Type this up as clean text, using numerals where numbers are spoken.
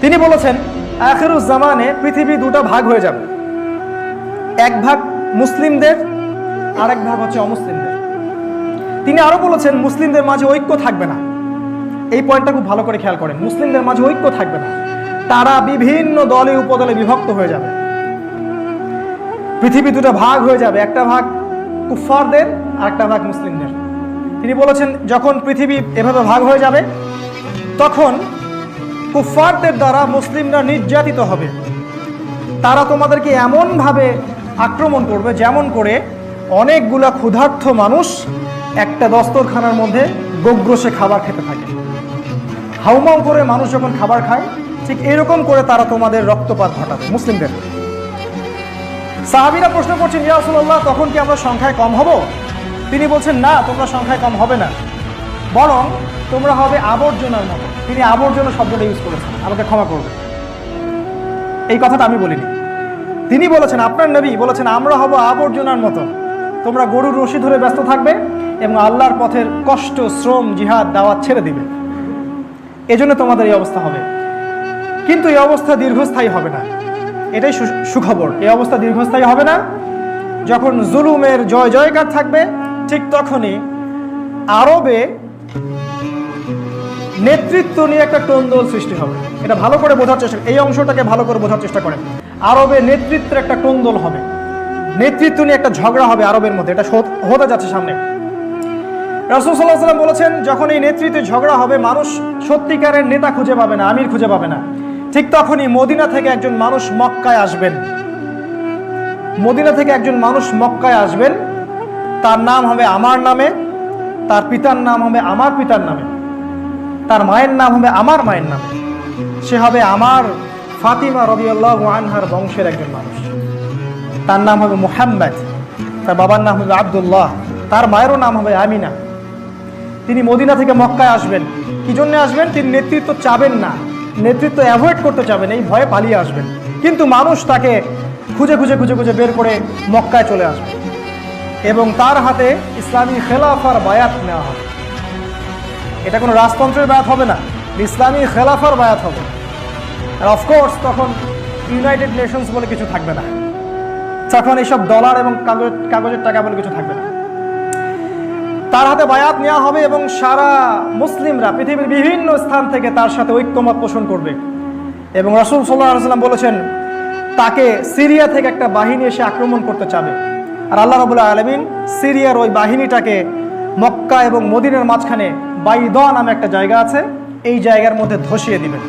তিনি বলেছেন আখিরুজ জামানে পৃথিবী দুটো ভাগ হয়ে যাবে, এক ভাগ মুসলিমদের, আরেক ভাগ হচ্ছে অমুসলিমদের। তিনি আরো বলেছেন মুসলিমদের মাঝে ঐক্য থাকবে না। এই পয়েন্টটা খুব ভালো করে খেয়াল করেন, মুসলিমদের মাঝে ঐক্য থাকবে না, তারা বিভিন্ন দলে উপদলে বিভক্ত হয়ে যাবে। পৃথিবী দুটো ভাগ হয়ে যাবে, একটা ভাগ কুফফারদের আর একটা ভাগ মুসলিমদের। তিনি বলেছেন যখন পৃথিবী এভাবে ভাগ হয়ে যাবে তখন কুফফারদের দ্বারা মুসলিমরা নির্যাতিত হবে। তারা তোমাদেরকে এমনভাবে আক্রমণ করবে যেমন করে অনেকগুলা ক্ষুধার্ত মানুষ একটা দস্তরখানার মধ্যে গোগ্রসে খাবার খেতে থাকে। হাউমাউ করে মানুষ যখন খাবার খায় ঠিক এরকম করে তারা তোমাদের রক্তপাত ঘটাবে মুসলিমদের। সাহাবীরা প্রশ্ন করছেন, ইয়া রাসূলুল্লাহ, তখন কি আমরা সংখ্যায় কম হব? তিনি বলছেন না, তোমরা সংখ্যায় কম হবে না, বরং তোমরা হবে আবর্জনার মতো। তিনি আবর্জনা শব্দটা ইউজ করেছেন, আমাকে ক্ষমা করবে, এই কথাটা আমি বলিনি। তিনি বলেছেন, আপনার নবী বলেছেন আমরা হব আবর্জনার মতো, তোমরা গরুর রশি ধরে ব্যস্ত থাকবে এবং আল্লাহর পথের কষ্ট, শ্রম, জিহাদ, দাওয়াত ছেড়ে দিবে, এজন্য তোমাদের এই অবস্থা হবে। কিন্তু এই অবস্থা দীর্ঘস্থায়ী হবে না, এটাই সুখবর। এই অবস্থা দীর্ঘস্থায়ী হবে না। যখন জুলুমের জয় জয়কার থাকবে ঠিক তখনই আরবে নেতৃত্ব নিয়ে একটা টোনদোল সৃষ্টি হবে। এটা ভালো করে বোঝার চেষ্টা, এই অংশটাকে ভালো করে বোঝার চেষ্টা করেন। আরবে নেতৃত্বের একটা টোনদোল হবে, নেতৃত্ব নিয়ে একটা ঝগড়া হবে আরবের মধ্যে, এটা হতে যাচ্ছে সামনে। রাসূল সাল্লাল্লাহু আলাইহি ওয়াসাল্লাম বলেছেন যখন এই নেতৃত্বে ঝগড়া হবে মানুষ সত্যিকারের নেতা খুঁজে পাবে না, আমির খুঁজে পাবে না। ঠিক তখনই মদিনা থেকে একজন মানুষ মক্কায় আসবেন, মদিনা থেকে একজন মানুষ মক্কায় আসবেন, তার নাম হবে আমার নামে, তার পিতার নাম হবে আমার পিতার নামে, তার মায়ের নাম হবে আমার মায়ের নামে। সে হবে আমার ফাতিমা রাদিয়াল্লাহু আনহার বংশের একজন মানুষ। তার নাম হবে মুহাম্মদ, তার বাবার নাম হবে আব্দুল্লাহ, তার মায়েরও নাম হবে আমিনা। তিনি মদিনা থেকে মক্কায় আসবেন। কি জন্য আসবেন? তিনি নেতৃত্ব চাবেন না, নেতৃত্ব অ্যাভয়েড করতে চাবেন, এই ভয়ে পালিয়ে আসবেন। কিন্তু মানুষ তাকে খুঁজে খুঁজে খুঁজে খুঁজে বের করে মক্কায় চলে আসবে এবং তার হাতে ইসলামী খেলাফার বায়াত নেওয়া হবে। এটা কোনো রাজতন্ত্রের বায়াত হবে না, ইসলামী খেলাফার বায়াত হবে। আর অফকোর্স তখন ইউনাইটেড নেশনস বলে কিছু থাকবে না, তখন এইসব ডলার এবং কাগজের টাকা বলে কিছু থাকবে না। তার হাতে বায়াত নেওয়া হবে এবং সারা মুসলিমরা পৃথিবীর বিভিন্ন স্থান থেকে তার সাথে ঐক্যমত পোষণ করবে। এবং রাসূল সাল্লাল্লাহু আলাইহি ওয়াসাল্লাম বলেছেন তাকে সিরিয়া থেকে একটা বাহিনী এসে আক্রমণ করতে চাবে, আর আল্লাহ রাব্বুল আলামিন সিরিয়ার ওই বাহিনীটাকে মক্কা এবং মদিনার মাঝখানে বাইদা নামে একটা জায়গা আছে, এই জায়গার মধ্যে ধসিয়ে দিবেন।